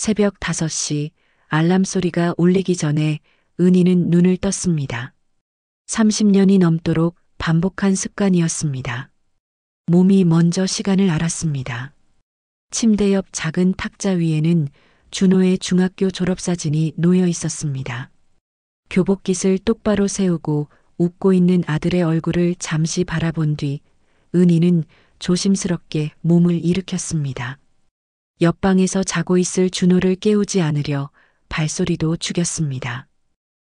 새벽 5시 알람 소리가 울리기 전에 은희는 눈을 떴습니다. 30년이 넘도록 반복한 습관이었습니다. 몸이 먼저 시간을 알았습니다. 침대 옆 작은 탁자 위에는 준호의 중학교 졸업사진이 놓여 있었습니다. 교복깃을 똑바로 세우고 웃고 있는 아들의 얼굴을 잠시 바라본 뒤 은희는 조심스럽게 몸을 일으켰습니다. 옆방에서 자고 있을 준호를 깨우지 않으려 발소리도 죽였습니다.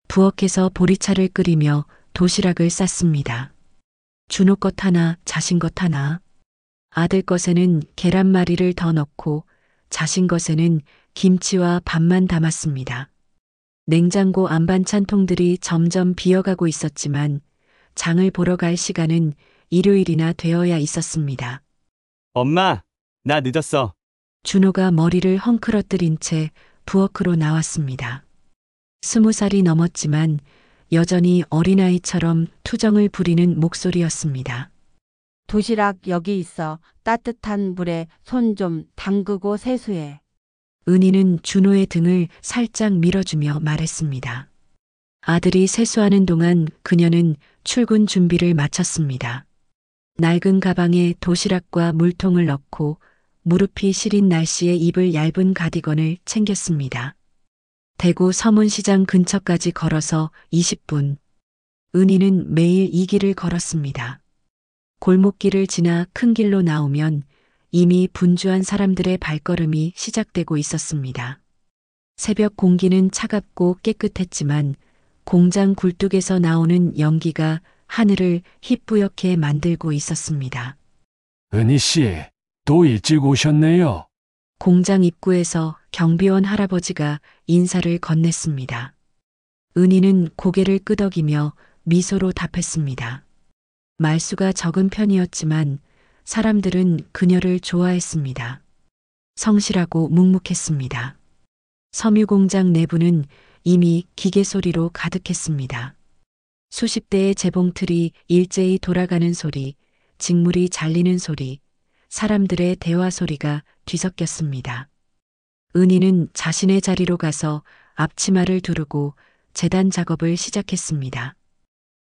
부엌에서 보리차를 끓이며 도시락을 쌌습니다. 준호 것 하나, 자신 것 하나. 아들 것에는 계란말이를 더 넣고 자신 것에는 김치와 밥만 담았습니다. 냉장고 안반찬 통들이 점점 비어가고 있었지만 장을 보러 갈 시간은 일요일이나 되어야 있었습니다. 엄마, 나 늦었어. 준호가 머리를 헝클어뜨린 채 부엌으로 나왔습니다. 20살이 넘었지만 여전히 어린아이처럼 투정을 부리는 목소리였습니다. 도시락 여기 있어. 따뜻한 물에 손 좀 담그고 세수해. 은희는 준호의 등을 살짝 밀어주며 말했습니다. 아들이 세수하는 동안 그녀는 출근 준비를 마쳤습니다. 낡은 가방에 도시락과 물통을 넣고 무릎이 시린 날씨에 입을 얇은 가디건을 챙겼습니다. 대구 서문시장 근처까지 걸어서 20분. 은희는 매일 이 길을 걸었습니다. 골목길을 지나 큰 길로 나오면 이미 분주한 사람들의 발걸음이 시작되고 있었습니다. 새벽 공기는 차갑고 깨끗했지만 공장 굴뚝에서 나오는 연기가 하늘을 희뿌옇게 만들고 있었습니다. 은희 씨, 또 일찍 오셨네요. 공장 입구에서 경비원 할아버지가 인사를 건넸습니다. 은희는 고개를 끄덕이며 미소로 답했습니다. 말수가 적은 편이었지만 사람들은 그녀를 좋아했습니다. 성실하고 묵묵했습니다. 섬유공장 내부는 이미 기계 소리로 가득했습니다. 수십 대의 재봉틀이 일제히 돌아가는 소리, 직물이 잘리는 소리, 사람들의 대화 소리가 뒤섞였습니다. 은희는 자신의 자리로 가서 앞치마를 두르고 재단 작업을 시작했습니다.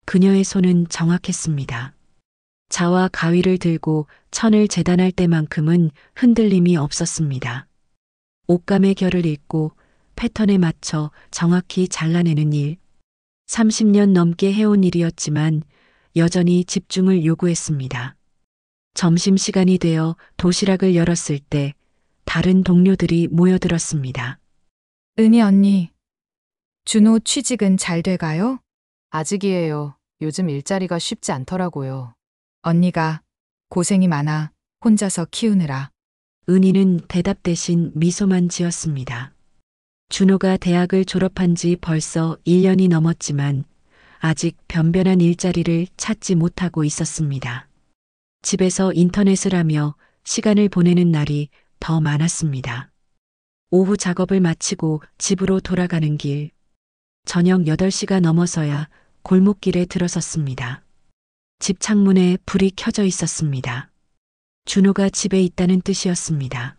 그녀의 손은 정확했습니다. 자와 가위를 들고 천을 재단할 때만큼은 흔들림이 없었습니다. 옷감의 결을 읽고 패턴에 맞춰 정확히 잘라내는 일. 30년 넘게 해온 일이었지만 여전히 집중을 요구했습니다. 점심시간이 되어 도시락을 열었을 때 다른 동료들이 모여들었습니다. 은희 언니, 준호 취직은 잘 돼가요? 아직이에요. 요즘 일자리가 쉽지 않더라고요. 언니가 고생이 많아 혼자서 키우느라. 은희는 대답 대신 미소만 지었습니다. 준호가 대학을 졸업한 지 벌써 1년이 넘었지만 아직 변변한 일자리를 찾지 못하고 있었습니다. 집에서 인터넷을 하며 시간을 보내는 날이 더 많았습니다. 오후 작업을 마치고 집으로 돌아가는 길. 저녁 8시가 넘어서야 골목길에 들어섰습니다. 집 창문에 불이 켜져 있었습니다. 준호가 집에 있다는 뜻이었습니다.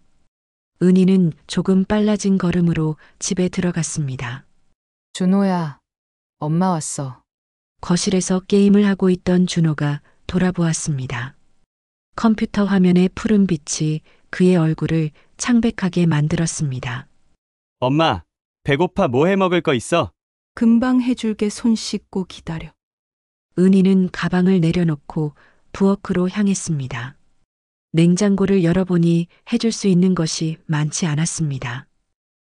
은희는 조금 빨라진 걸음으로 집에 들어갔습니다. 준호야, 엄마 왔어. 거실에서 게임을 하고 있던 준호가 돌아보았습니다. 컴퓨터 화면의 푸른 빛이 그의 얼굴을 창백하게 만들었습니다. 엄마, 배고파 뭐 해 먹을 거 있어? 금방 해줄게. 손 씻고 기다려. 은희는 가방을 내려놓고 부엌으로 향했습니다. 냉장고를 열어보니 해줄 수 있는 것이 많지 않았습니다.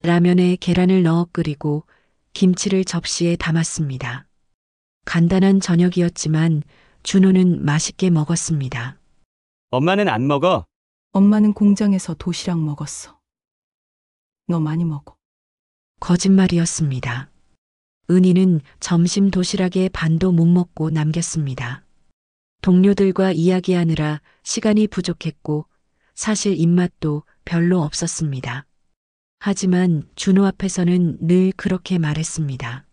라면에 계란을 넣어 끓이고 김치를 접시에 담았습니다. 간단한 저녁이었지만 준호는 맛있게 먹었습니다. 엄마는 안 먹어. 엄마는 공장에서 도시락 먹었어. 너 많이 먹어. 거짓말이었습니다. 은희는 점심 도시락에 반도 못 먹고 남겼습니다. 동료들과 이야기하느라 시간이 부족했고 사실 입맛도 별로 없었습니다. 하지만 준호 앞에서는 늘 그렇게 말했습니다.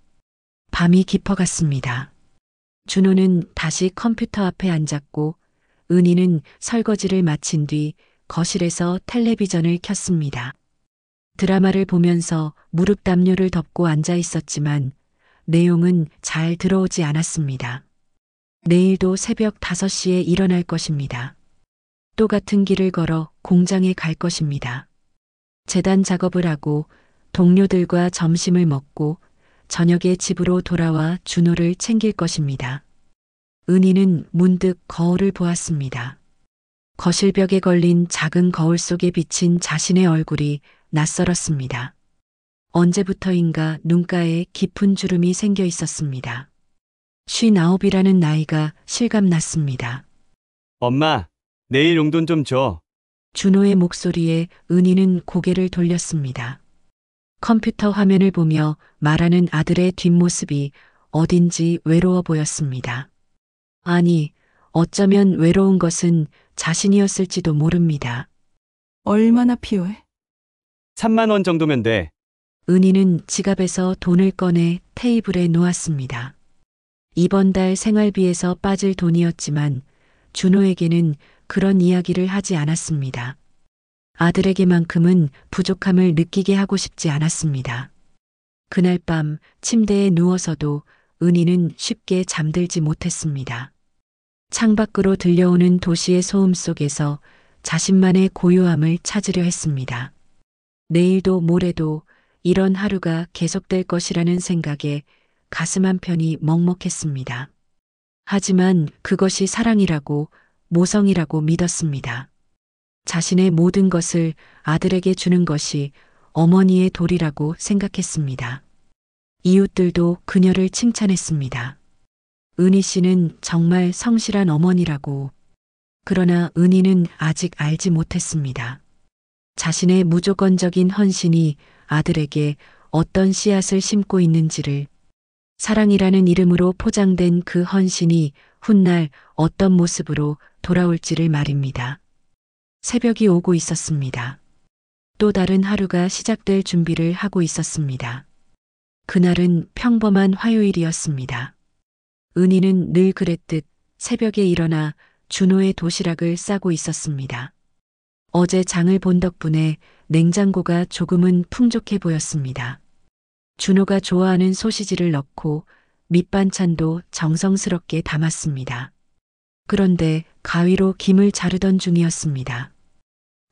밤이 깊어갔습니다. 준호는 다시 컴퓨터 앞에 앉았고 은희는 설거지를 마친 뒤 거실에서 텔레비전을 켰습니다. 드라마를 보면서 무릎 담요를 덮고 앉아 있었지만 내용은 잘 들어오지 않았습니다. 내일도 새벽 5시에 일어날 것입니다. 똑같은 길을 걸어 공장에 갈 것입니다. 재단 작업을 하고 동료들과 점심을 먹고 저녁에 집으로 돌아와 준호를 챙길 것입니다. 은희는 문득 거울을 보았습니다. 거실벽에 걸린 작은 거울 속에 비친 자신의 얼굴이 낯설었습니다. 언제부터인가 눈가에 깊은 주름이 생겨 있었습니다. 59이라는 나이가 실감났습니다. 엄마, 내일 용돈 좀 줘. 준호의 목소리에 은희는 고개를 돌렸습니다. 컴퓨터 화면을 보며 말하는 아들의 뒷모습이 어딘지 외로워 보였습니다. 아니, 어쩌면 외로운 것은 자신이었을지도 모릅니다. 얼마나 필요해? 3만 원 정도면 돼. 은희는 지갑에서 돈을 꺼내 테이블에 놓았습니다. 이번 달 생활비에서 빠질 돈이었지만 준호에게는 그런 이야기를 하지 않았습니다. 아들에게만큼은 부족함을 느끼게 하고 싶지 않았습니다. 그날 밤 침대에 누워서도 은희는 쉽게 잠들지 못했습니다. 창밖으로 들려오는 도시의 소음 속에서 자신만의 고요함을 찾으려 했습니다. 내일도 모레도 이런 하루가 계속될 것이라는 생각에 가슴 한편이 먹먹했습니다. 하지만 그것이 사랑이라고 모성이라고 믿었습니다. 자신의 모든 것을 아들에게 주는 것이 어머니의 도리라고 생각했습니다. 이웃들도 그녀를 칭찬했습니다. 은희 씨는 정말 성실한 어머니라고. 그러나 은희는 아직 알지 못했습니다. 자신의 무조건적인 헌신이 아들에게 어떤 씨앗을 심고 있는지를, 사랑이라는 이름으로 포장된 그 헌신이 훗날 어떤 모습으로 돌아올지를 말입니다. 새벽이 오고 있었습니다. 또 다른 하루가 시작될 준비를 하고 있었습니다. 그날은 평범한 화요일이었습니다. 은희는 늘 그랬듯 새벽에 일어나 준호의 도시락을 싸고 있었습니다. 어제 장을 본 덕분에 냉장고가 조금은 풍족해 보였습니다. 준호가 좋아하는 소시지를 넣고 밑반찬도 정성스럽게 담았습니다. 그런데 가위로 김을 자르던 중이었습니다.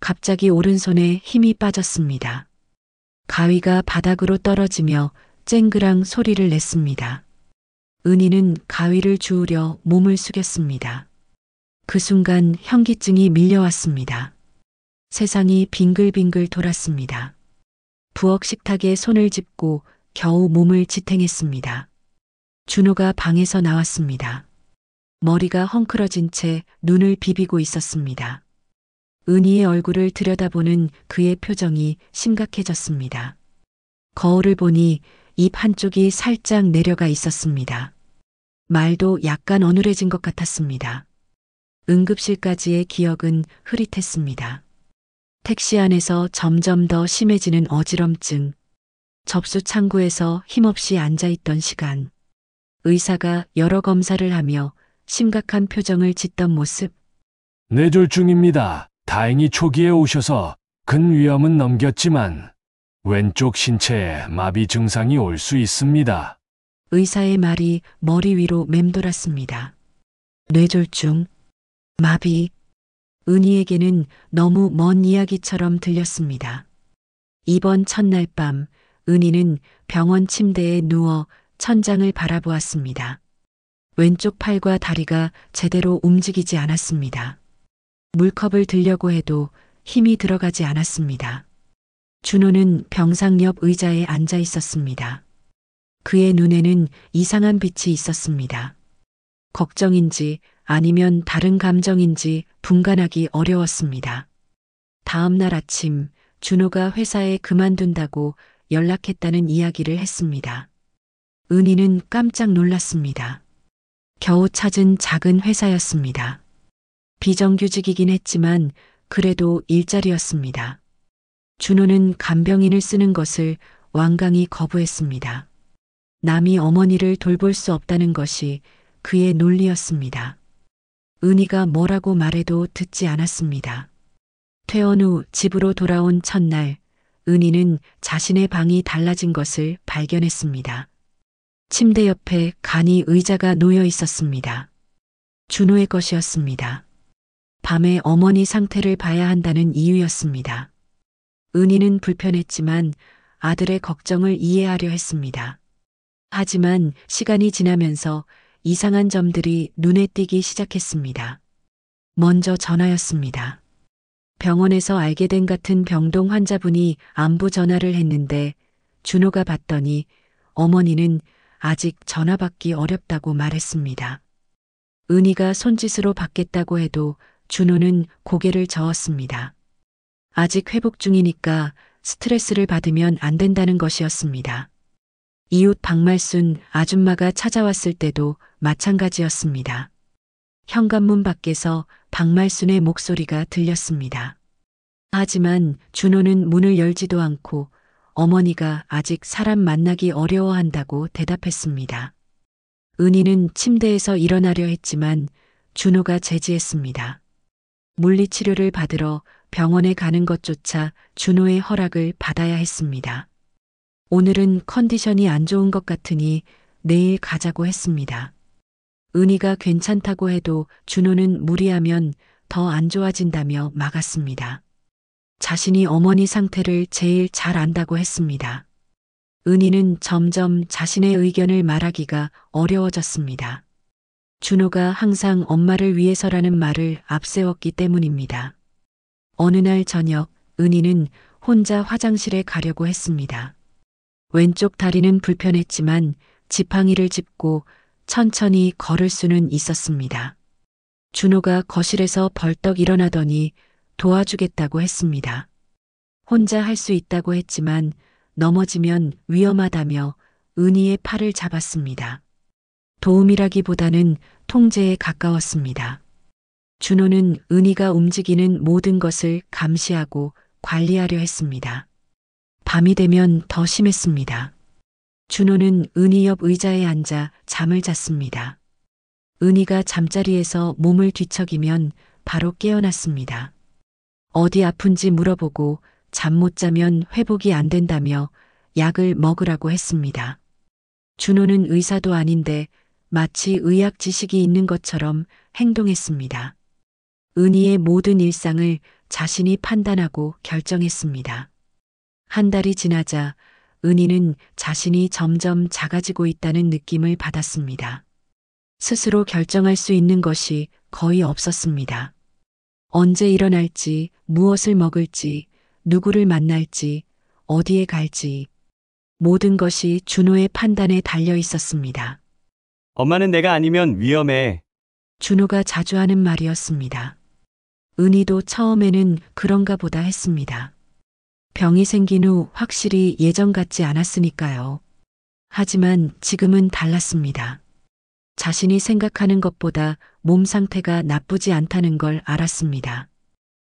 갑자기 오른손에 힘이 빠졌습니다. 가위가 바닥으로 떨어지며 쨍그랑 소리를 냈습니다. 은희는 가위를 주우려 몸을 숙였습니다. 그 순간 현기증이 밀려왔습니다. 세상이 빙글빙글 돌았습니다. 부엌 식탁에 손을 짚고 겨우 몸을 지탱했습니다. 준호가 방에서 나왔습니다. 머리가 헝클어진 채 눈을 비비고 있었습니다. 은희의 얼굴을 들여다보는 그의 표정이 심각해졌습니다. 거울을 보니 입 한쪽이 살짝 내려가 있었습니다. 말도 약간 어눌해진 것 같았습니다. 응급실까지의 기억은 흐릿했습니다. 택시 안에서 점점 더 심해지는 어지럼증, 접수 창구에서 힘없이 앉아있던 시간, 의사가 여러 검사를 하며 심각한 표정을 짓던 모습. 뇌졸중입니다. 다행히 초기에 오셔서 큰 위험은 넘겼지만 왼쪽 신체에 마비 증상이 올 수 있습니다. 의사의 말이 머리 위로 맴돌았습니다. 뇌졸중, 마비. 은희에게는 너무 먼 이야기처럼 들렸습니다. 이번 첫날 밤 은희는 병원 침대에 누워 천장을 바라보았습니다. 왼쪽 팔과 다리가 제대로 움직이지 않았습니다. 물컵을 들려고 해도 힘이 들어가지 않았습니다. 준호는 병상 옆 의자에 앉아 있었습니다. 그의 눈에는 이상한 빛이 있었습니다. 걱정인지 아니면 다른 감정인지 분간하기 어려웠습니다. 다음 날 아침 준호가 회사에 그만둔다고 연락했다는 이야기를 했습니다. 은희는 깜짝 놀랐습니다. 겨우 찾은 작은 회사였습니다. 비정규직이긴 했지만 그래도 일자리였습니다. 준호는 간병인을 쓰는 것을 완강히 거부했습니다. 남이 어머니를 돌볼 수 없다는 것이 그의 논리였습니다. 은희가 뭐라고 말해도 듣지 않았습니다. 퇴원 후 집으로 돌아온 첫날, 은희는 자신의 방이 달라진 것을 발견했습니다. 침대 옆에 간이 의자가 놓여 있었습니다. 준호의 것이었습니다. 밤에 어머니 상태를 봐야 한다는 이유였습니다. 은희는 불편했지만 아들의 걱정을 이해하려 했습니다. 하지만 시간이 지나면서 이상한 점들이 눈에 띄기 시작했습니다. 먼저 전화였습니다. 병원에서 알게 된 같은 병동 환자분이 안부 전화를 했는데 준호가 받더니 어머니는 아직 전화 받기 어렵다고 말했습니다. 은희가 손짓으로 받겠다고 해도 준호는 고개를 저었습니다. 아직 회복 중이니까 스트레스를 받으면 안 된다는 것이었습니다. 이웃 박말순 아줌마가 찾아왔을 때도 마찬가지였습니다. 현관문 밖에서 박말순의 목소리가 들렸습니다. 하지만 준호는 문을 열지도 않고 어머니가 아직 사람 만나기 어려워한다고 대답했습니다. 은희는 침대에서 일어나려 했지만 준호가 제지했습니다. 물리치료를 받으러 병원에 가는 것조차 준호의 허락을 받아야 했습니다. 오늘은 컨디션이 안 좋은 것 같으니 내일 가자고 했습니다. 은희가 괜찮다고 해도 준호는 무리하면 더 안 좋아진다며 막았습니다. 자신이 어머니 상태를 제일 잘 안다고 했습니다. 은희는 점점 자신의 의견을 말하기가 어려워졌습니다. 준호가 항상 엄마를 위해서라는 말을 앞세웠기 때문입니다. 어느 날 저녁 은희는 혼자 화장실에 가려고 했습니다. 왼쪽 다리는 불편했지만 지팡이를 짚고 천천히 걸을 수는 있었습니다. 준호가 거실에서 벌떡 일어나더니 도와주겠다고 했습니다. 혼자 할 수 있다고 했지만 넘어지면 위험하다며 은희의 팔을 잡았습니다. 도움이라기보다는 통제에 가까웠습니다. 준호는 은희가 움직이는 모든 것을 감시하고 관리하려 했습니다. 밤이 되면 더 심했습니다. 준호는 은희 옆 의자에 앉아 잠을 잤습니다. 은희가 잠자리에서 몸을 뒤척이면 바로 깨어났습니다. 어디 아픈지 물어보고 잠 못 자면 회복이 안 된다며 약을 먹으라고 했습니다. 준호는 의사도 아닌데 마치 의학 지식이 있는 것처럼 행동했습니다. 은희의 모든 일상을 자신이 판단하고 결정했습니다. 한 달이 지나자 은희는 자신이 점점 작아지고 있다는 느낌을 받았습니다. 스스로 결정할 수 있는 것이 거의 없었습니다. 언제 일어날지, 무엇을 먹을지, 누구를 만날지, 어디에 갈지, 모든 것이 준호의 판단에 달려 있었습니다. 엄마는 내가 아니면 위험해. 준호가 자주 하는 말이었습니다. 은희도 처음에는 그런가 보다 했습니다. 병이 생긴 후 확실히 예전 같지 않았으니까요. 하지만 지금은 달랐습니다. 자신이 생각하는 것보다 몸 상태가 나쁘지 않다는 걸 알았습니다.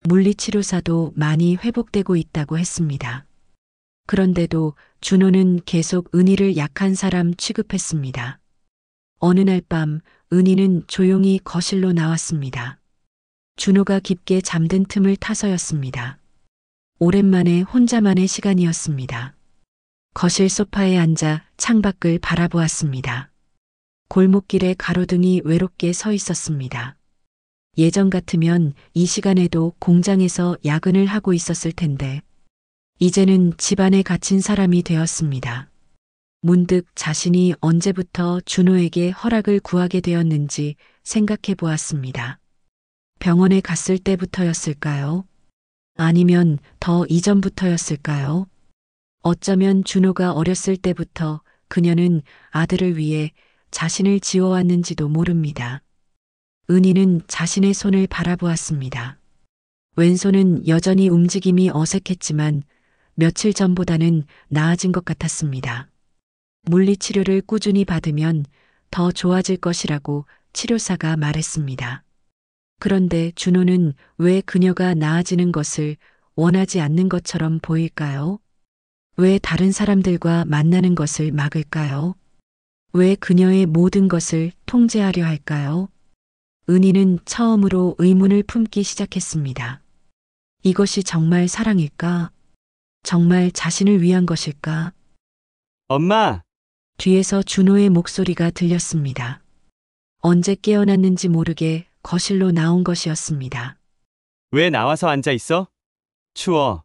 물리치료사도 많이 회복되고 있다고 했습니다. 그런데도 준호는 계속 은희를 약한 사람 취급했습니다. 어느 날 밤 은희는 조용히 거실로 나왔습니다. 준호가 깊게 잠든 틈을 타서였습니다. 오랜만에 혼자만의 시간이었습니다. 거실 소파에 앉아 창밖을 바라보았습니다. 골목길에 가로등이 외롭게 서 있었습니다. 예전 같으면 이 시간에도 공장에서 야근을 하고 있었을 텐데 이제는 집안에 갇힌 사람이 되었습니다. 문득 자신이 언제부터 준호에게 허락을 구하게 되었는지 생각해 보았습니다. 병원에 갔을 때부터였을까요? 아니면 더 이전부터였을까요? 어쩌면 준호가 어렸을 때부터 그녀는 아들을 위해 자신을 지워왔는지도 모릅니다. 은희는 자신의 손을 바라보았습니다. 왼손은 여전히 움직임이 어색했지만 며칠 전보다는 나아진 것 같았습니다. 물리치료를 꾸준히 받으면 더 좋아질 것이라고 치료사가 말했습니다. 그런데 준호는 왜 그녀가 나아지는 것을 원하지 않는 것처럼 보일까요? 왜 다른 사람들과 만나는 것을 막을까요? 왜 그녀의 모든 것을 통제하려 할까요? 은희는 처음으로 의문을 품기 시작했습니다. 이것이 정말 사랑일까? 정말 자신을 위한 것일까? 엄마, 뒤에서 준호의 목소리가 들렸습니다. 언제 깨어났는지 모르게 거실로 나온 것이었습니다. 왜 나와서 앉아 있어? 추워.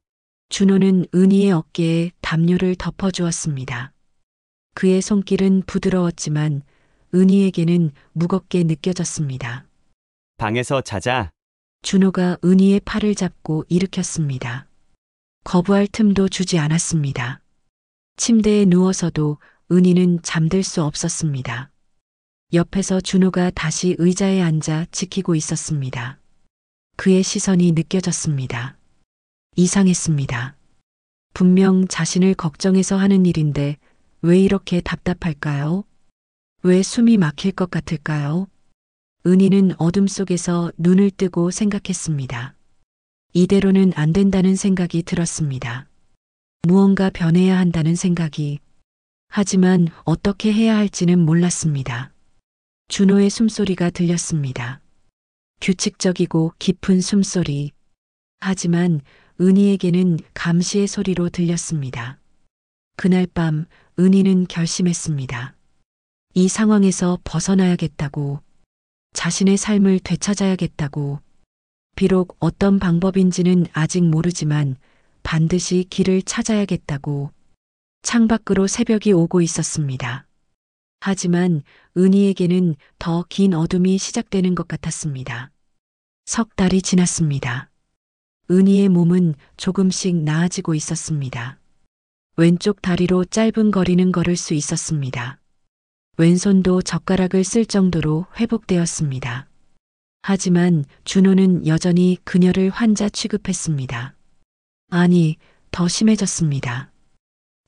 준호는 은희의 어깨에 담요를 덮어주었습니다. 그의 손길은 부드러웠지만 은희에게는 무겁게 느껴졌습니다. 방에서 자자. 준호가 은희의 팔을 잡고 일으켰습니다. 거부할 틈도 주지 않았습니다. 침대에 누워서도 은희는 잠들 수 없었습니다. 옆에서 준호가 다시 의자에 앉아 지키고 있었습니다. 그의 시선이 느껴졌습니다. 이상했습니다. 분명 자신을 걱정해서 하는 일인데 왜 이렇게 답답할까요? 왜 숨이 막힐 것 같을까요? 은희는 어둠 속에서 눈을 뜨고 생각했습니다. 이대로는 안 된다는 생각이 들었습니다. 무언가 변해야 한다는 생각이. 하지만 어떻게 해야 할지는 몰랐습니다. 준호의 숨소리가 들렸습니다. 규칙적이고 깊은 숨소리. 하지만 은희에게는 감시의 소리로 들렸습니다. 그날 밤 은희는 결심했습니다. 이 상황에서 벗어나야겠다고. 자신의 삶을 되찾아야겠다고. 비록 어떤 방법인지는 아직 모르지만 반드시 길을 찾아야겠다고. 창밖으로 새벽이 오고 있었습니다. 하지만 은희에게는 더 긴 어둠이 시작되는 것 같았습니다. 석 달이 지났습니다. 은희의 몸은 조금씩 나아지고 있었습니다. 왼쪽 다리로 짧은 거리는 걸을 수 있었습니다. 왼손도 젓가락을 쓸 정도로 회복되었습니다. 하지만 준호는 여전히 그녀를 환자 취급했습니다. 아니, 더 심해졌습니다.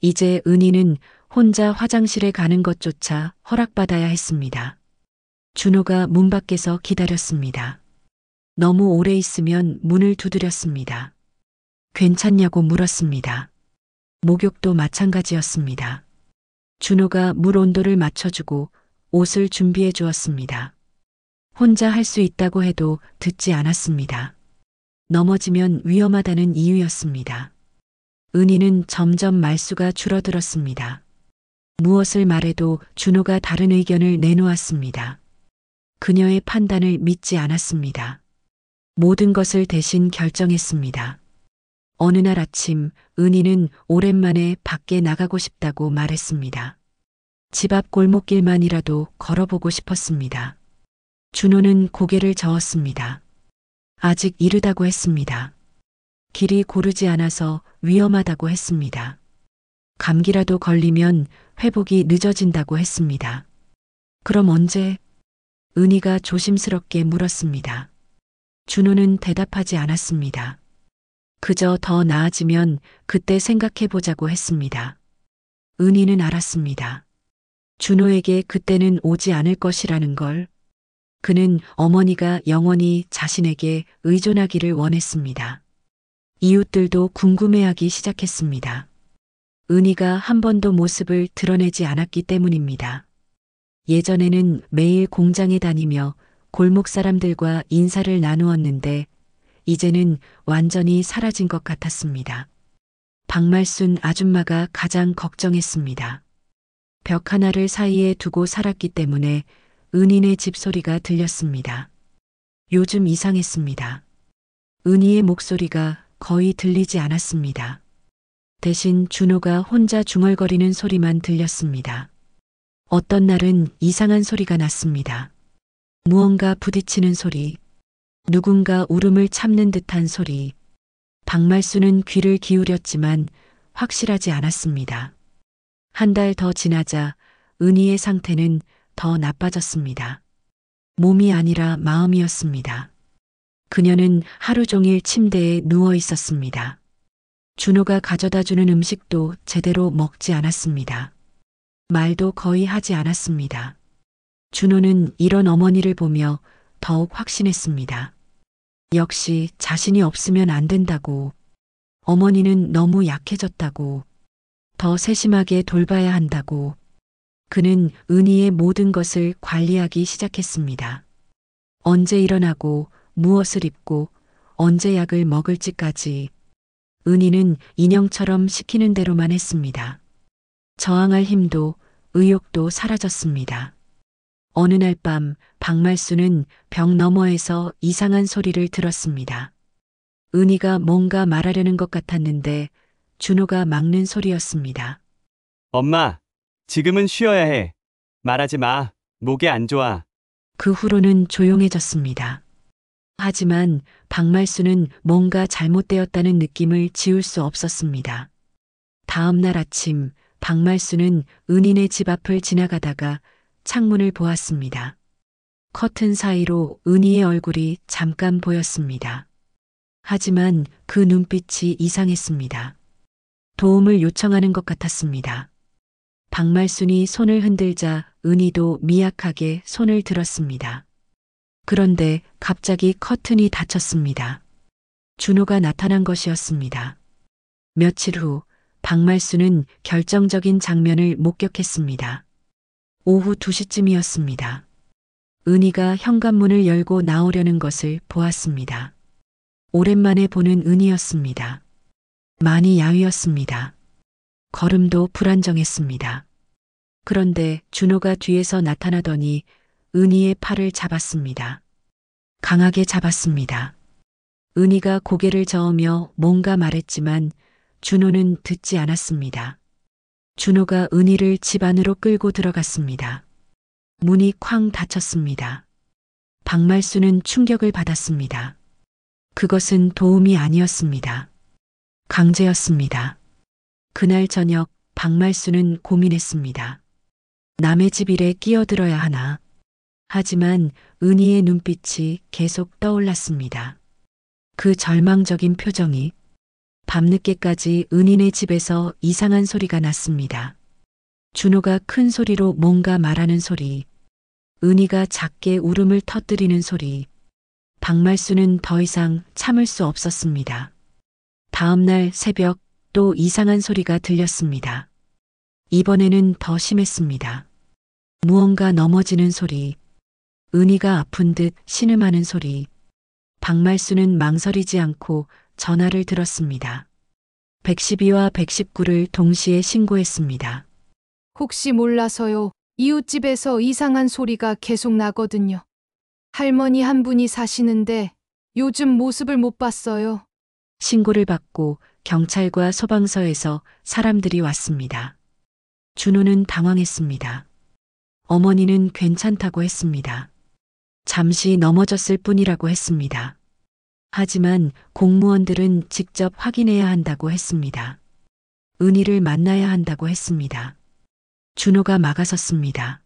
이제 은희는 혼자 화장실에 가는 것조차 허락받아야 했습니다. 준호가 문 밖에서 기다렸습니다. 너무 오래 있으면 문을 두드렸습니다. 괜찮냐고 물었습니다. 목욕도 마찬가지였습니다. 준호가 물 온도를 맞춰주고 옷을 준비해 주었습니다. 혼자 할 수 있다고 해도 듣지 않았습니다. 넘어지면 위험하다는 이유였습니다. 은희는 점점 말수가 줄어들었습니다. 무엇을 말해도 준호가 다른 의견을 내놓았습니다. 그녀의 판단을 믿지 않았습니다. 모든 것을 대신 결정했습니다. 어느 날 아침 은희는 오랜만에 밖에 나가고 싶다고 말했습니다. 집 앞 골목길만이라도 걸어보고 싶었습니다. 준호는 고개를 저었습니다. 아직 이르다고 했습니다. 길이 고르지 않아서 위험하다고 했습니다. 감기라도 걸리면 회복이 늦어진다고 했습니다. 그럼 언제? 은희가 조심스럽게 물었습니다. 준호는 대답하지 않았습니다. 그저 더 나아지면 그때 생각해보자고 했습니다. 은희는 알았습니다. 준호에게 그때는 오지 않을 것이라는 걸. 그는 어머니가 영원히 자신에게 의존하기를 원했습니다. 이웃들도 궁금해하기 시작했습니다. 은희가 한 번도 모습을 드러내지 않았기 때문입니다. 예전에는 매일 공장에 다니며 골목 사람들과 인사를 나누었는데 이제는 완전히 사라진 것 같았습니다. 박말순 아줌마가 가장 걱정했습니다. 벽 하나를 사이에 두고 살았기 때문에 은희네 집 소리가 들렸습니다. 요즘 이상했습니다. 은희의 목소리가 거의 들리지 않았습니다. 대신 준호가 혼자 중얼거리는 소리만 들렸습니다. 어떤 날은 이상한 소리가 났습니다. 무언가 부딪히는 소리, 누군가 울음을 참는 듯한 소리. 박말수는 귀를 기울였지만 확실하지 않았습니다. 한 달 더 지나자 은희의 상태는 더 나빠졌습니다. 몸이 아니라 마음이었습니다. 그녀는 하루 종일 침대에 누워 있었습니다. 준호가 가져다 주는 음식도 제대로 먹지 않았습니다. 말도 거의 하지 않았습니다. 준호는 이런 어머니를 보며 더욱 확신했습니다. 역시 자신이 없으면 안 된다고. 어머니는 너무 약해졌다고. 더 세심하게 돌봐야 한다고. 그는 은희의 모든 것을 관리하기 시작했습니다. 언제 일어나고 무엇을 입고 언제 약을 먹을지까지. 은희는 인형처럼 시키는 대로만 했습니다. 저항할 힘도 의욕도 사라졌습니다. 어느 날 밤 박말수는 벽 너머에서 이상한 소리를 들었습니다. 은희가 뭔가 말하려는 것 같았는데 준호가 막는 소리였습니다. 엄마, 지금은 쉬어야 해. 말하지 마. 목이 안 좋아. 그 후로는 조용해졌습니다. 하지만 박말수는 뭔가 잘못되었다는 느낌을 지울 수 없었습니다. 다음 날 아침 박말수는 은희네 집 앞을 지나가다가 창문을 보았습니다. 커튼 사이로 은희의 얼굴이 잠깐 보였습니다. 하지만 그 눈빛이 이상했습니다. 도움을 요청하는 것 같았습니다. 박말순이 손을 흔들자 은희도 미약하게 손을 들었습니다. 그런데 갑자기 커튼이 닫혔습니다. 준호가 나타난 것이었습니다. 며칠 후 박말순은 결정적인 장면을 목격했습니다. 오후 2시쯤이었습니다. 은희가 현관문을 열고 나오려는 것을 보았습니다. 오랜만에 보는 은희였습니다. 많이 야위었습니다. 걸음도 불안정했습니다. 그런데 준호가 뒤에서 나타나더니 은희의 팔을 잡았습니다. 강하게 잡았습니다. 은희가 고개를 저으며 뭔가 말했지만 준호는 듣지 않았습니다. 준호가 은희를 집 안으로 끌고 들어갔습니다. 문이 쾅 닫혔습니다. 박말수는 충격을 받았습니다. 그것은 도움이 아니었습니다. 강제였습니다. 그날 저녁 박말수는 고민했습니다. 남의 집 일에 끼어들어야 하나. 하지만 은희의 눈빛이 계속 떠올랐습니다. 그 절망적인 표정이. 밤늦게까지 은희네 집에서 이상한 소리가 났습니다. 준호가 큰 소리로 뭔가 말하는 소리. 은희가 작게 울음을 터뜨리는 소리. 박말수는 더 이상 참을 수 없었습니다. 다음 날 새벽 또 이상한 소리가 들렸습니다. 이번에는 더 심했습니다. 무언가 넘어지는 소리. 은희가 아픈 듯 신음하는 소리. 박말수는 망설이지 않고 전화를 들었습니다. 112와 119를 동시에 신고했습니다. 혹시 몰라서요. 이웃집에서 이상한 소리가 계속 나거든요. 할머니 한 분이 사시는데 요즘 모습을 못 봤어요. 신고를 받고 경찰과 소방서에서 사람들이 왔습니다. 준호는 당황했습니다. 어머니는 괜찮다고 했습니다. 잠시 넘어졌을 뿐이라고 했습니다. 하지만 공무원들은 직접 확인해야 한다고 했습니다. 은희를 만나야 한다고 했습니다. 준호가 막아섰습니다.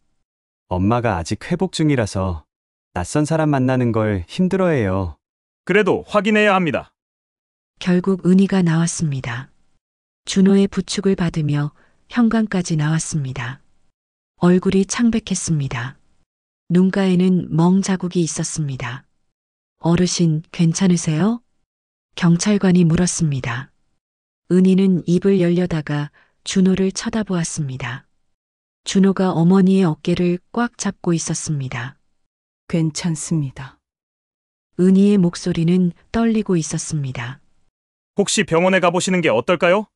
엄마가 아직 회복 중이라서 낯선 사람 만나는 걸 힘들어해요. 그래도 확인해야 합니다. 결국 은희가 나왔습니다. 준호의 부축을 받으며 현관까지 나왔습니다. 얼굴이 창백했습니다. 눈가에는 멍 자국이 있었습니다. 어르신, 괜찮으세요? 경찰관이 물었습니다. 은희는 입을 열려다가 준호를 쳐다보았습니다. 준호가 어머니의 어깨를 꽉 잡고 있었습니다. 괜찮습니다. 은희의 목소리는 떨리고 있었습니다. 혹시 병원에 가보시는 게 어떨까요?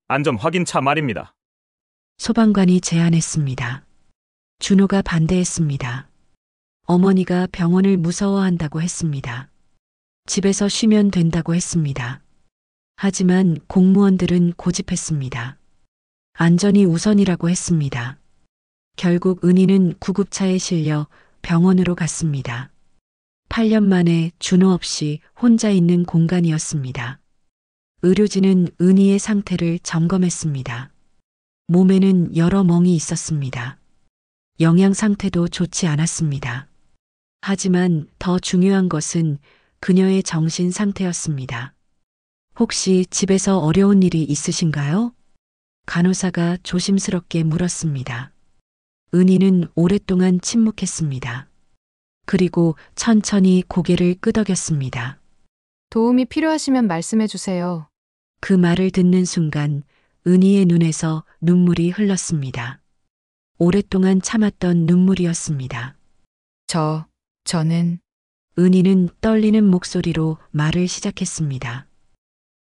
안전 확인차 말입니다. 소방관이 제안했습니다. 준호가 반대했습니다. 어머니가 병원을 무서워한다고 했습니다. 집에서 쉬면 된다고 했습니다. 하지만 공무원들은 고집했습니다. 안전이 우선이라고 했습니다. 결국 은희는 구급차에 실려 병원으로 갔습니다. 8년 만에 준호 없이 혼자 있는 공간이었습니다. 의료진은 은희의 상태를 점검했습니다. 몸에는 여러 멍이 있었습니다. 영양 상태도 좋지 않았습니다. 하지만 더 중요한 것은 그녀의 정신 상태였습니다. 혹시 집에서 어려운 일이 있으신가요? 간호사가 조심스럽게 물었습니다. 은희는 오랫동안 침묵했습니다. 그리고 천천히 고개를 끄덕였습니다. 도움이 필요하시면 말씀해 주세요. 그 말을 듣는 순간 은희의 눈에서 눈물이 흘렀습니다. 오랫동안 참았던 눈물이었습니다. 저는 은희는 떨리는 목소리로 말을 시작했습니다.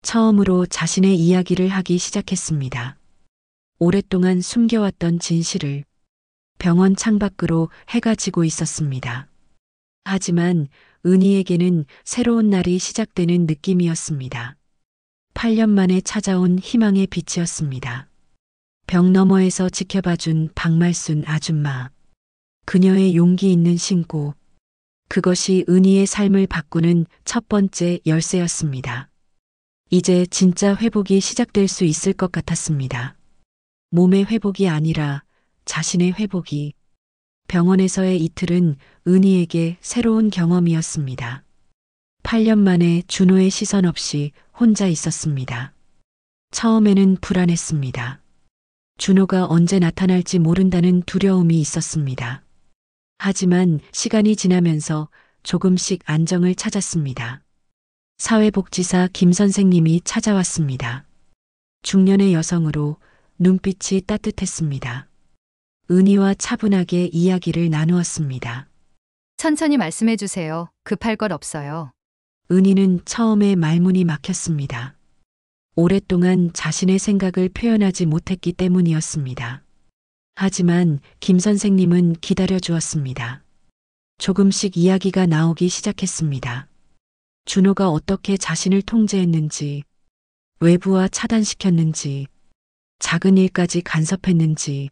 처음으로 자신의 이야기를 하기 시작했습니다. 오랫동안 숨겨왔던 진실을. 병원 창밖으로 해가 지고 있었습니다. 하지만 은희에게는 새로운 날이 시작되는 느낌이었습니다. 8년 만에 찾아온 희망의 빛이었습니다. 벽 너머에서 지켜봐준 박말순 아줌마. 그녀의 용기 있는 신고. 그것이 은희의 삶을 바꾸는 첫 번째 열쇠였습니다. 이제 진짜 회복이 시작될 수 있을 것 같았습니다. 몸의 회복이 아니라 자신의 회복이. 병원에서의 이틀은 은희에게 새로운 경험이었습니다. 8년 만에 준호의 시선 없이 혼자 있었습니다. 처음에는 불안했습니다. 준호가 언제 나타날지 모른다는 두려움이 있었습니다. 하지만 시간이 지나면서 조금씩 안정을 찾았습니다. 사회복지사 김 선생님이 찾아왔습니다. 중년의 여성으로 눈빛이 따뜻했습니다. 은희와 차분하게 이야기를 나누었습니다. 천천히 말씀해 주세요. 급할 것 없어요. 은희는 처음에 말문이 막혔습니다. 오랫동안 자신의 생각을 표현하지 못했기 때문이었습니다. 하지만 김 선생님은 기다려 주었습니다. 조금씩 이야기가 나오기 시작했습니다. 준호가 어떻게 자신을 통제했는지, 외부와 차단시켰는지, 작은 일까지 간섭했는지.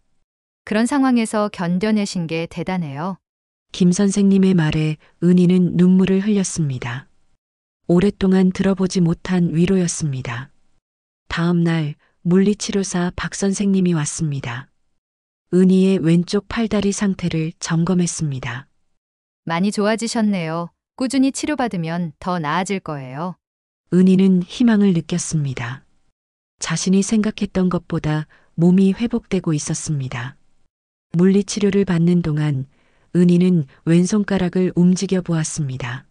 그런 상황에서 견뎌내신 게 대단해요. 김 선생님의 말에 은희는 눈물을 흘렸습니다. 오랫동안 들어보지 못한 위로였습니다. 다음 날 물리치료사 박 선생님이 왔습니다. 은희의 왼쪽 팔다리 상태를 점검했습니다. 많이 좋아지셨네요. 꾸준히 치료받으면 더 나아질 거예요. 은희는 희망을 느꼈습니다. 자신이 생각했던 것보다 몸이 회복되고 있었습니다. 물리치료를 받는 동안 은희는 왼손가락을 움직여 보았습니다.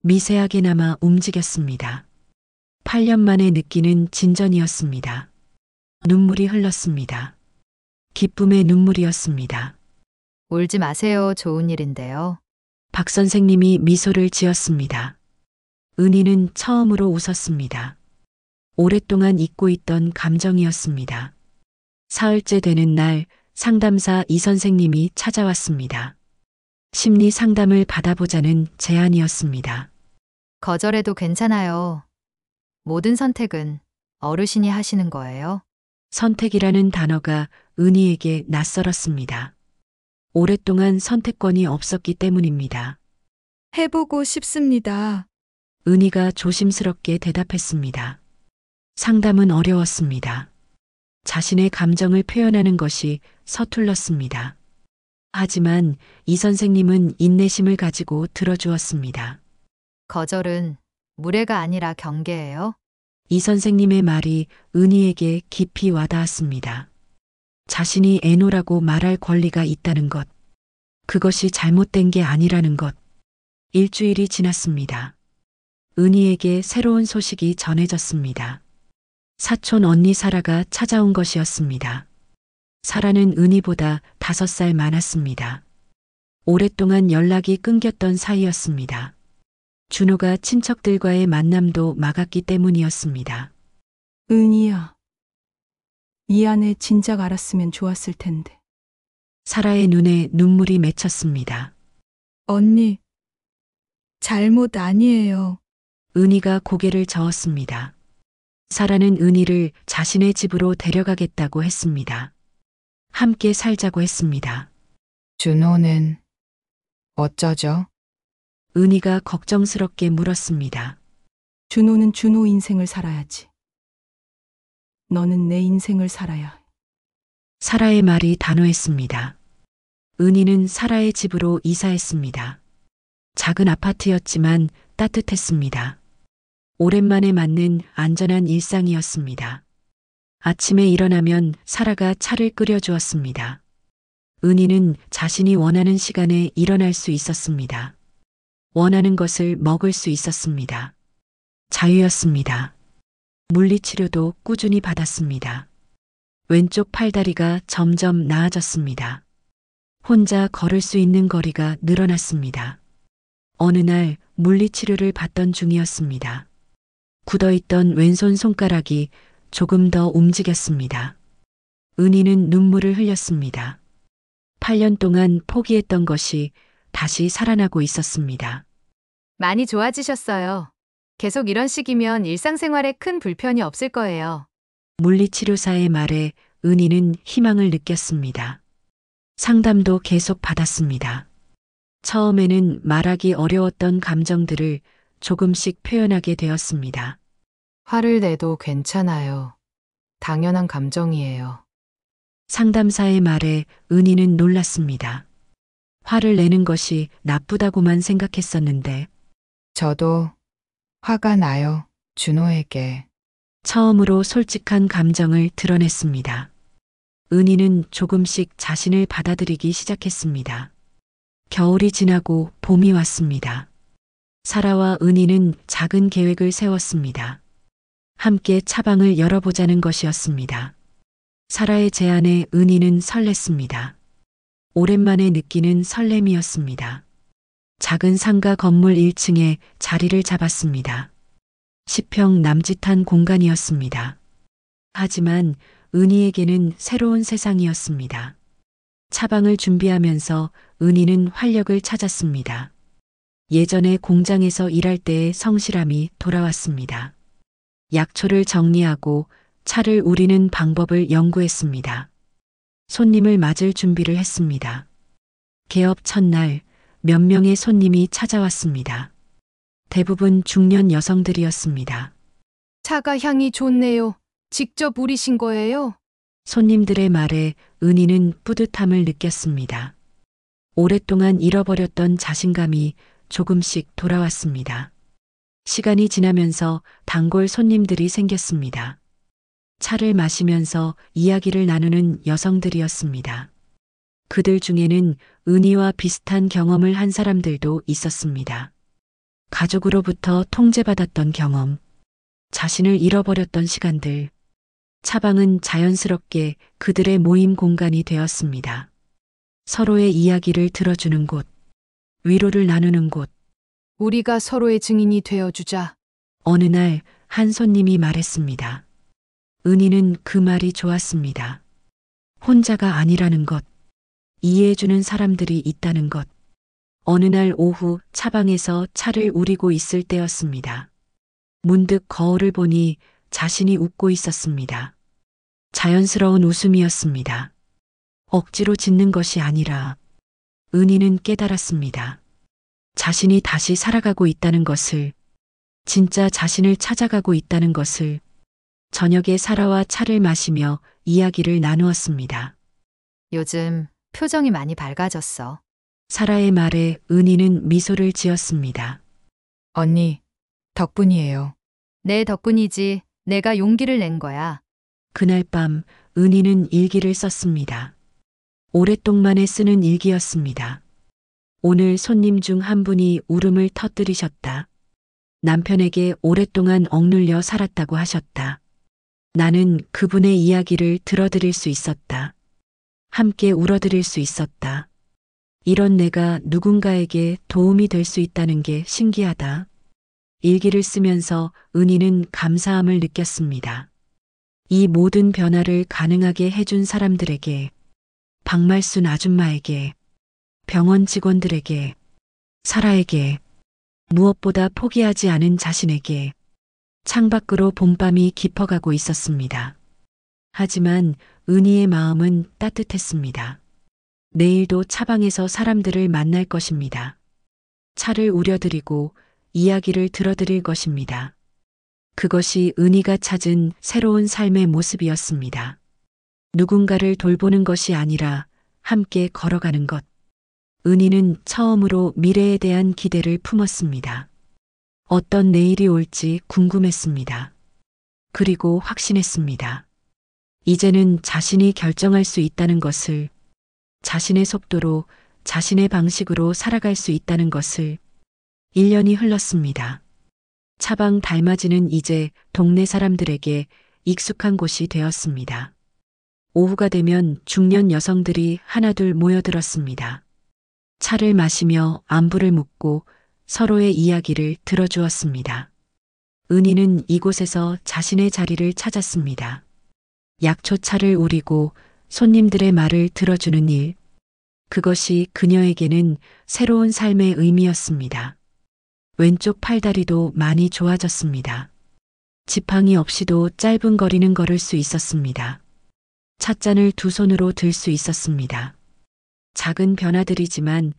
미세하게나마 움직였습니다. 8년 만에 느끼는 진전이었습니다. 눈물이 흘렀습니다. 기쁨의 눈물이었습니다. 울지 마세요. 좋은 일인데요. 박 선생님이 미소를 지었습니다. 은희는 처음으로 웃었습니다. 오랫동안 잊고 있던 감정이었습니다. 사흘째 되는 날 상담사 이 선생님이 찾아왔습니다. 심리 상담을 받아보자는 제안이었습니다. 거절해도 괜찮아요. 모든 선택은 어르신이 하시는 거예요. 선택이라는 단어가 은희에게 낯설었습니다. 오랫동안 선택권이 없었기 때문입니다. 해보고 싶습니다. 은희가 조심스럽게 대답했습니다. 상담은 어려웠습니다. 자신의 감정을 표현하는 것이 서툴렀습니다. 하지만 이 선생님은 인내심을 가지고 들어주었습니다. 거절은 무례가 아니라 경계예요. 이 선생님의 말이 은희에게 깊이 와닿았습니다. 자신이 애노라고 말할 권리가 있다는 것. 그것이 잘못된 게 아니라는 것. 일주일이 지났습니다. 은희에게 새로운 소식이 전해졌습니다. 사촌 언니 사라가 찾아온 것이었습니다. 사라는 은희보다 5살 많았습니다. 오랫동안 연락이 끊겼던 사이였습니다. 준호가 친척들과의 만남도 막았기 때문이었습니다. 은희야. 미안해. 진작 알았으면 좋았을 텐데. 사라의 눈에 눈물이 맺혔습니다. 언니, 잘못 아니에요. 은희가 고개를 저었습니다. 사라는 은희를 자신의 집으로 데려가겠다고 했습니다. 함께 살자고 했습니다. 준호는 어쩌죠? 은희가 걱정스럽게 물었습니다. 준호는 준호 인생을 살아야지. 너는 내 인생을 살아야 해. 사라의 말이 단호했습니다. 은희는 사라의 집으로 이사했습니다. 작은 아파트였지만 따뜻했습니다. 오랜만에 맞는 안전한 일상이었습니다. 아침에 일어나면 사라가 차를 끓여주었습니다. 은희는 자신이 원하는 시간에 일어날 수 있었습니다. 원하는 것을 먹을 수 있었습니다. 자유였습니다. 물리치료도 꾸준히 받았습니다. 왼쪽 팔다리가 점점 나아졌습니다. 혼자 걸을 수 있는 거리가 늘어났습니다. 어느 날 물리치료를 받던 중이었습니다. 굳어있던 왼손 손가락이 조금 더 움직였습니다. 은희는 눈물을 흘렸습니다. 8년 동안 포기했던 것이 다시 살아나고 있었습니다. 많이 좋아지셨어요. 계속 이런 식이면 일상생활에 큰 불편이 없을 거예요. 물리치료사의 말에 은희는 희망을 느꼈습니다. 상담도 계속 받았습니다. 처음에는 말하기 어려웠던 감정들을 조금씩 표현하게 되었습니다. 화를 내도 괜찮아요. 당연한 감정이에요. 상담사의 말에 은희는 놀랐습니다. 화를 내는 것이 나쁘다고만 생각했었는데 저도 화가 나요. 준호에게. 처음으로 솔직한 감정을 드러냈습니다. 은희는 조금씩 자신을 받아들이기 시작했습니다. 겨울이 지나고 봄이 왔습니다. 사라와 은희는 작은 계획을 세웠습니다. 함께 차방을 열어보자는 것이었습니다. 사라의 제안에 은희는 설렜습니다. 오랜만에 느끼는 설렘이었습니다. 작은 상가 건물 1층에 자리를 잡았습니다. 10평 남짓한 공간이었습니다. 하지만 은희에게는 새로운 세상이었습니다. 차방을 준비하면서 은희는 활력을 찾았습니다. 예전에 공장에서 일할 때의 성실함이 돌아왔습니다. 약초를 정리하고 차를 우리는 방법을 연구했습니다. 손님을 맞을 준비를 했습니다. 개업 첫날 몇 명의 손님이 찾아왔습니다. 대부분 중년 여성들이었습니다. 차가 향이 좋네요. 직접 우리신 거예요? 손님들의 말에 은희는 뿌듯함을 느꼈습니다. 오랫동안 잃어버렸던 자신감이 조금씩 돌아왔습니다. 시간이 지나면서 단골 손님들이 생겼습니다. 차를 마시면서 이야기를 나누는 여성들이었습니다. 그들 중에는 은희와 비슷한 경험을 한 사람들도 있었습니다. 가족으로부터 통제받았던 경험, 자신을 잃어버렸던 시간들, 차방은 자연스럽게 그들의 모임 공간이 되었습니다. 서로의 이야기를 들어주는 곳, 위로를 나누는 곳. 우리가 서로의 증인이 되어주자. 어느 날 한 손님이 말했습니다. 은희는 그 말이 좋았습니다. 혼자가 아니라는 것, 이해해주는 사람들이 있다는 것. 어느 날 오후 차방에서 차를 우리고 있을 때였습니다. 문득 거울을 보니 자신이 웃고 있었습니다. 자연스러운 웃음이었습니다. 억지로 짓는 것이 아니라 은희는 깨달았습니다. 자신이 다시 살아가고 있다는 것을, 진짜 자신을 찾아가고 있다는 것을. 저녁에 사라와 차를 마시며 이야기를 나누었습니다. 요즘 표정이 많이 밝아졌어. 사라의 말에 은희는 미소를 지었습니다. 언니, 덕분이에요. 내 덕분이지. 내가 용기를 낸 거야. 그날 밤 은희는 일기를 썼습니다. 오랫동안에 쓰는 일기였습니다. 오늘 손님 중 한 분이 울음을 터뜨리셨다. 남편에게 오랫동안 억눌려 살았다고 하셨다. 나는 그분의 이야기를 들어드릴 수 있었다. 함께 울어드릴 수 있었다. 이런 내가 누군가에게 도움이 될 수 있다는 게 신기하다. 일기를 쓰면서 은희는 감사함을 느꼈습니다. 이 모든 변화를 가능하게 해준 사람들에게, 박말순 아줌마에게, 병원 직원들에게, 사라에게, 무엇보다 포기하지 않은 자신에게. 창밖으로 봄밤이 깊어가고 있었습니다. 하지만 은희의 마음은 따뜻했습니다. 내일도 차방에서 사람들을 만날 것입니다. 차를 우려드리고 이야기를 들어드릴 것입니다. 그것이 은희가 찾은 새로운 삶의 모습이었습니다. 누군가를 돌보는 것이 아니라 함께 걸어가는 것. 은희는 처음으로 미래에 대한 기대를 품었습니다. 어떤 내일이 올지 궁금했습니다. 그리고 확신했습니다. 이제는 자신이 결정할 수 있다는 것을, 자신의 속도로, 자신의 방식으로 살아갈 수 있다는 것을. 1년이 흘렀습니다. 차방 달맞이는 이제 동네 사람들에게 익숙한 곳이 되었습니다. 오후가 되면 중년 여성들이 하나둘 모여들었습니다. 차를 마시며 안부를 묻고 서로의 이야기를 들어주었습니다. 은희는 이곳에서 자신의 자리를 찾았습니다. 약초차를 우리고 손님들의 말을 들어주는 일. 그것이 그녀에게는 새로운 삶의 의미였습니다. 왼쪽 팔다리도 많이 좋아졌습니다. 지팡이 없이도 짧은 거리는 걸을 수 있었습니다. 찻잔을 두 손으로 들 수 있었습니다. 작은 변화들이지만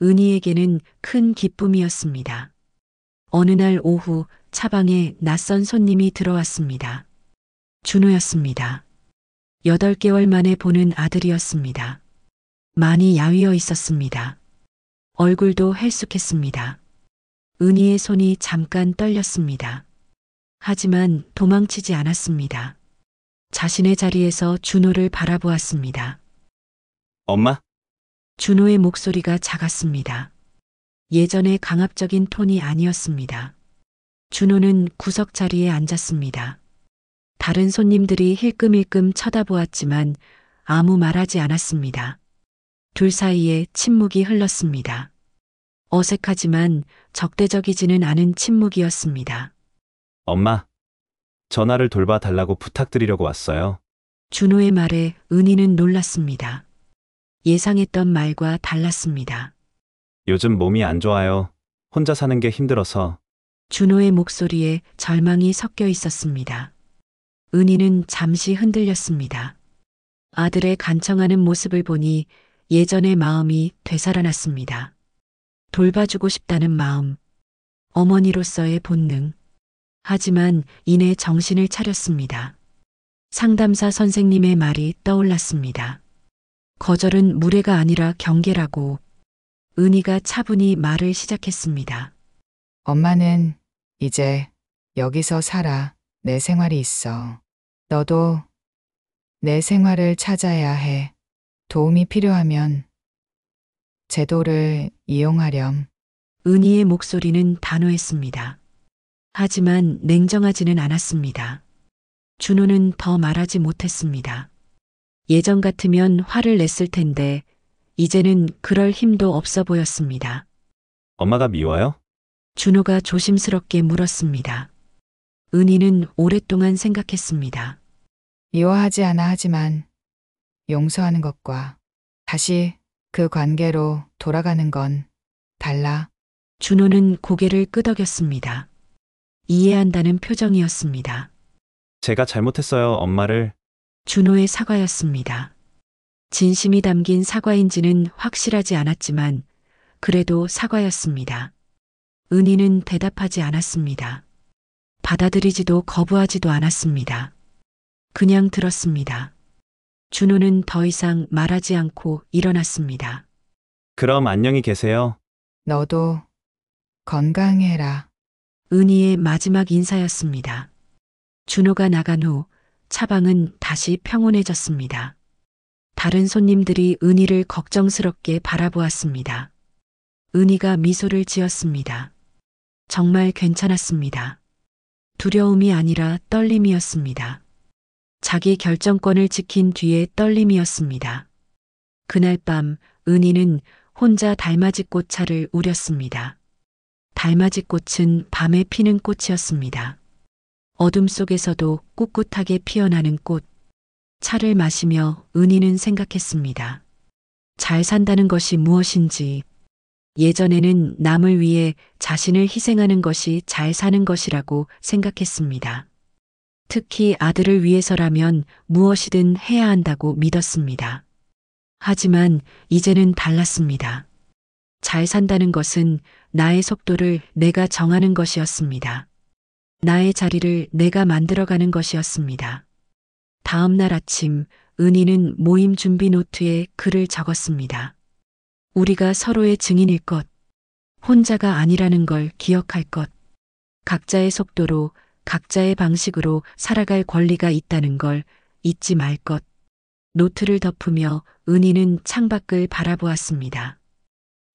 은희에게는 큰 기쁨이었습니다. 어느 날 오후 차방에 낯선 손님이 들어왔습니다. 준호였습니다. 8개월 만에 보는 아들이었습니다. 많이 야위어 있었습니다. 얼굴도 헬쑥했습니다. 은희의 손이 잠깐 떨렸습니다. 하지만 도망치지 않았습니다. 자신의 자리에서 준호를 바라보았습니다. 엄마? 준호의 목소리가 작았습니다. 예전의 강압적인 톤이 아니었습니다. 준호는 구석 자리에 앉았습니다. 다른 손님들이 힐끔힐끔 쳐다보았지만 아무 말하지 않았습니다. 둘 사이에 침묵이 흘렀습니다. 어색하지만 적대적이지는 않은 침묵이었습니다. 엄마, 전화를 돌봐달라고 부탁드리려고 왔어요. 준호의 말에 은희는 놀랐습니다. 예상했던 말과 달랐습니다. 요즘 몸이 안 좋아요. 혼자 사는 게 힘들어서. 준호의 목소리에 절망이 섞여 있었습니다. 은희는 잠시 흔들렸습니다. 아들의 간청하는 모습을 보니 예전의 마음이 되살아났습니다. 돌봐주고 싶다는 마음, 어머니로서의 본능. 하지만 이내 정신을 차렸습니다. 상담사 선생님의 말이 떠올랐습니다. 거절은 무례가 아니라 경계라고. 은희가 차분히 말을 시작했습니다. 엄마는 이제 여기서 살아. 내 생활이 있어. 너도 내 생활을 찾아야 해. 도움이 필요하면 제도를 이용하렴. 은희의 목소리는 단호했습니다. 하지만 냉정하지는 않았습니다. 준호는 더 말하지 못했습니다. 예전 같으면 화를 냈을 텐데 이제는 그럴 힘도 없어 보였습니다. 엄마가 미워요? 준호가 조심스럽게 물었습니다. 은희는 오랫동안 생각했습니다. 미워하지 않아 하지만 용서하는 것과 다시 그 관계로 돌아가는 건 달라. 준호는 고개를 끄덕였습니다. 이해한다는 표정이었습니다. 제가 잘못했어요, 엄마를. 준호의 사과였습니다. 진심이 담긴 사과인지는 확실하지 않았지만 그래도 사과였습니다. 은희는 대답하지 않았습니다. 받아들이지도 거부하지도 않았습니다. 그냥 들었습니다. 준호는 더 이상 말하지 않고 일어났습니다. 그럼 안녕히 계세요. 너도 건강해라. 은희의 마지막 인사였습니다. 준호가 나간 후 차방은 다시 평온해졌습니다. 다른 손님들이 은희를 걱정스럽게 바라보았습니다. 은희가 미소를 지었습니다. 정말 괜찮았습니다. 두려움이 아니라 떨림이었습니다. 자기 결정권을 지킨 뒤에 떨림이었습니다. 그날 밤 은희는 혼자 달맞이꽃차를 우렸습니다. 달맞이꽃은 밤에 피는 꽃이었습니다. 어둠 속에서도 꿋꿋하게 피어나는 꽃. 차를 마시며 은희는 생각했습니다. 잘 산다는 것이 무엇인지. 예전에는 남을 위해 자신을 희생하는 것이 잘 사는 것이라고 생각했습니다. 특히 아들을 위해서라면 무엇이든 해야 한다고 믿었습니다. 하지만 이제는 달랐습니다. 잘 산다는 것은 나의 속도를 내가 정하는 것이었습니다. 나의 자리를 내가 만들어가는 것이었습니다. 다음 날 아침 은희는 모임 준비 노트에 글을 적었습니다. 우리가 서로의 증인일 것, 혼자가 아니라는 걸 기억할 것, 각자의 속도로 각자의 방식으로 살아갈 권리가 있다는 걸 잊지 말 것. 노트를 덮으며 은희는 창밖을 바라보았습니다.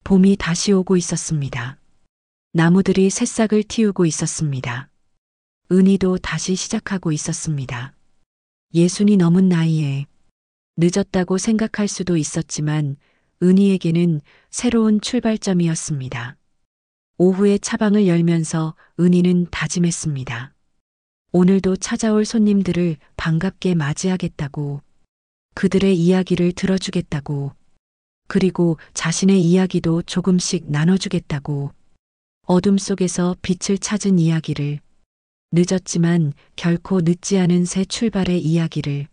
봄이 다시 오고 있었습니다. 나무들이 새싹을 틔우고 있었습니다. 은희도 다시 시작하고 있었습니다. 60이 넘은 나이에 늦었다고 생각할 수도 있었지만 은희에게는 새로운 출발점이었습니다. 오후에 차방을 열면서 은희는 다짐했습니다. 오늘도 찾아올 손님들을 반갑게 맞이하겠다고, 그들의 이야기를 들어주겠다고, 그리고 자신의 이야기도 조금씩 나눠주겠다고, 어둠 속에서 빛을 찾은 이야기를, 늦었지만 결코 늦지 않은 새 출발의 이야기를,